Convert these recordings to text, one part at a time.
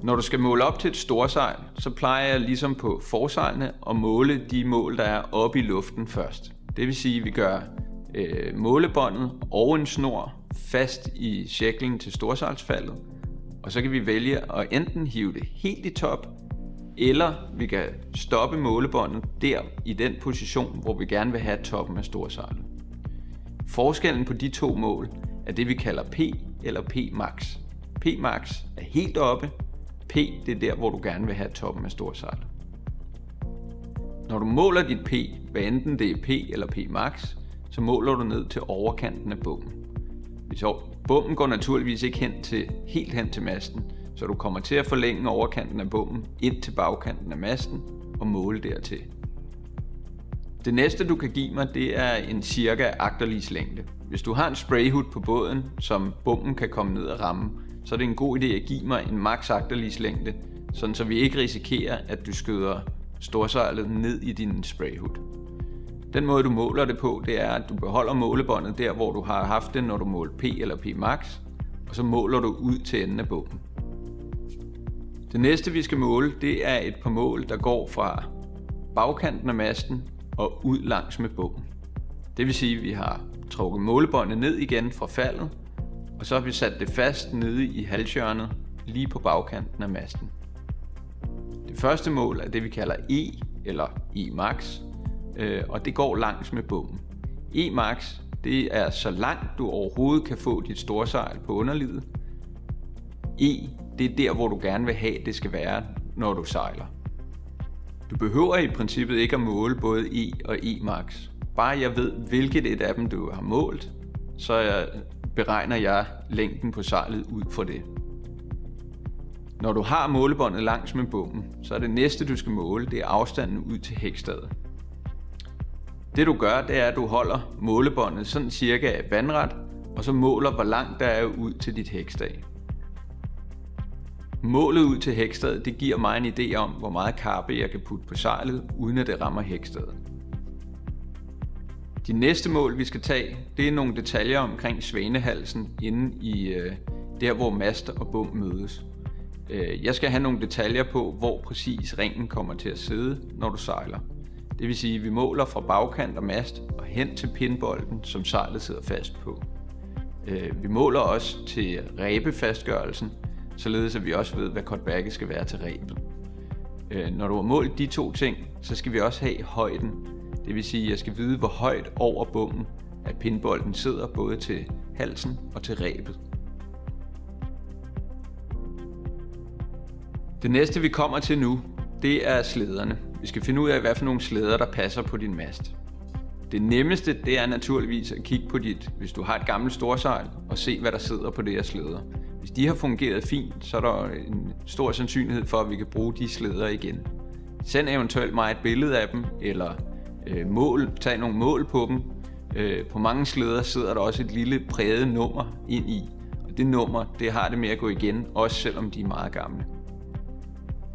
Når du skal måle op til et storsejl, så plejer jeg ligesom på forsejlene at måle de mål, der er oppe i luften først. Det vil sige, at vi gør målebåndet og en snor fast i cirklen til storsejlsfaldet. Og så kan vi vælge at enten hive det helt i top, eller vi kan stoppe målebåndet der i den position, hvor vi gerne vil have toppen af storsejlet. Forskellen på de to mål er det, vi kalder P eller P-max. P-max er helt oppe. P, det er der, hvor du gerne vil have toppen af storsejlet. Når du måler dit P, hvad enten det er P eller P-max, så måler du ned til overkanten af bommen. Bommen går naturligvis ikke helt hen til masten, så du kommer til at forlænge overkanten af bommen ind til bagkanten af masten og måle dertil. Det næste du kan give mig, det er en cirka agterligslængde. Hvis du har en sprayhood på båden, som bommen kan komme ned og ramme, så er det en god idé at give mig en max agterligslængde, sådan så vi ikke risikerer, at du skyder storsejlet ned i din sprayhood. Den måde du måler det på, det er, at du beholder målebåndet der, hvor du har haft det, når du måler P eller P-max, og så måler du ud til enden af bommen. Det næste vi skal måle, det er et par mål, der går fra bagkanten af masten og ud langs med bommen. Det vil sige, at vi har trukket målebåndet ned igen fra faldet, og så har vi sat det fast nede i halshjørnet lige på bagkanten af masten. Det første mål er det, vi kalder E eller E-max, og det går langs med bommen. E-max, det er så langt du overhovedet kan få dit storsejl på underlivet. E, det er der, hvor du gerne vil have, det skal være, når du sejler. Du behøver i princippet ikke at måle både E og E-max. Bare jeg ved, hvilket et af dem du har målt, så beregner jeg længden på sejlet ud fra det. Når du har målebåndet langs med bommen, så er det næste du skal måle, det er afstanden ud til hækstadet. Det du gør, det er, at du holder målebåndet sådan cirka vandret, og så måler, hvor langt der er ud til dit hækstag. Målet ud til hækstadet, det giver mig en idé om, hvor meget karpe jeg kan putte på sejlet, uden at det rammer hækstadet. De næste mål, vi skal tage, det er nogle detaljer omkring svanehalsen inde i der, hvor mast og bom mødes. Jeg skal have nogle detaljer på, hvor præcis ringen kommer til at sidde, når du sejler. Det vil sige, at vi måler fra bagkant og mast og hen til pinbolden, som sejlet sidder fast på. Vi måler også til ræbefastgørelsen, således at vi også ved, hvad cutbacket skal være til ræbet. Når du har målt de to ting, så skal vi også have højden. Det vil sige, at jeg skal vide, hvor højt over bommen, at pinbolden sidder både til halsen og til ræbet. Det næste vi kommer til nu, det er slæderne. Vi skal finde ud af, hvad for nogle slæder, der passer på din mast. Det nemmeste, det er naturligvis at kigge på hvis du har et gammelt storsejl, og se, hvad der sidder på det her slæder. Hvis de har fungeret fint, så er der en stor sandsynlighed for, at vi kan bruge de slæder igen. Send eventuelt mig et billede af dem, eller tag nogle mål på dem. På mange slæder sidder der også et lille præget nummer ind i, og det nummer, det har det med at gå igen, også selvom de er meget gamle.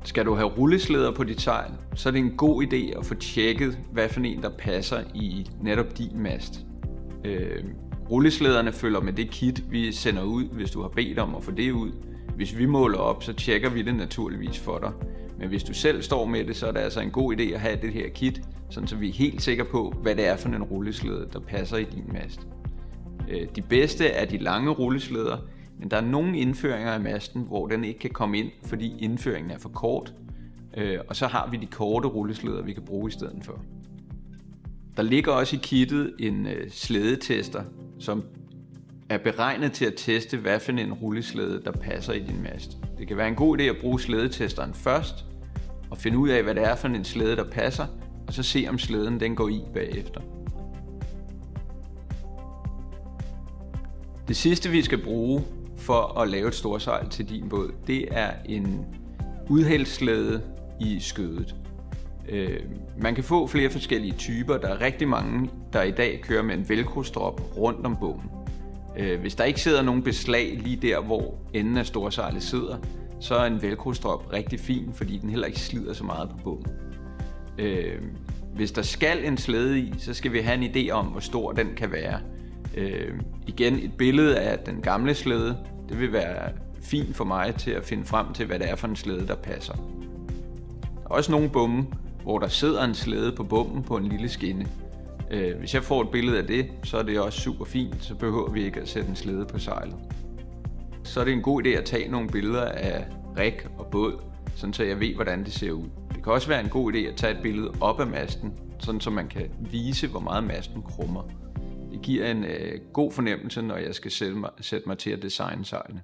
Skal du have rulleslæder på dit sejl, så er det en god idé at få tjekket, hvad for en der passer i netop din mast. Rulleslæderne følger med det kit, vi sender ud, hvis du har bedt om at få det ud. Hvis vi måler op, så tjekker vi det naturligvis for dig. Men hvis du selv står med det, så er det altså en god idé at have det her kit, sådan så vi er helt sikre på, hvad det er for en rulleslæde, der passer i din mast. De bedste er de lange rulleslæder, men der er nogle indføringer af masten, hvor den ikke kan komme ind, fordi indføringen er for kort. Og så har vi de korte rulleslæder, vi kan bruge i stedet for. Der ligger også i kittet en slædetester, som er beregnet til at teste, hvad for en rulleslæde, der passer i din mast. Det kan være en god idé at bruge slædetesteren først, og finde ud af, hvad det er for en slæde, der passer, og så se, om slæden den går i bagefter. Det sidste, vi skal bruge for at lave et storsejl til din båd, det er en udhældsslæde i skødet. Man kan få flere forskellige typer. Der er rigtig mange, der i dag kører med en velcro-strop rundt om bommen. Hvis der ikke sidder nogen beslag lige der, hvor enden af storsejlet sidder, så er en velcro-strop rigtig fin, fordi den heller ikke slider så meget på bommen. Hvis der skal en slæde i, så skal vi have en idé om, hvor stor den kan være. Igen et billede af den gamle slæde. Det vil være fint for mig til at finde frem til, hvad det er for en slæde, der passer. Der er også nogle bomme, hvor der sidder en slæde på bommen på en lille skinne. Hvis jeg får et billede af det, så er det også super fint, så behøver vi ikke at sætte en slæde på sejlet. Så er det en god idé at tage nogle billeder af rig og båd, sådan så jeg ved, hvordan det ser ud. Det kan også være en god idé at tage et billede op af masten, sådan så man kan vise, hvor meget masten krummer. Det giver en god fornemmelse, når jeg skal sætte mig til at designe sejlene.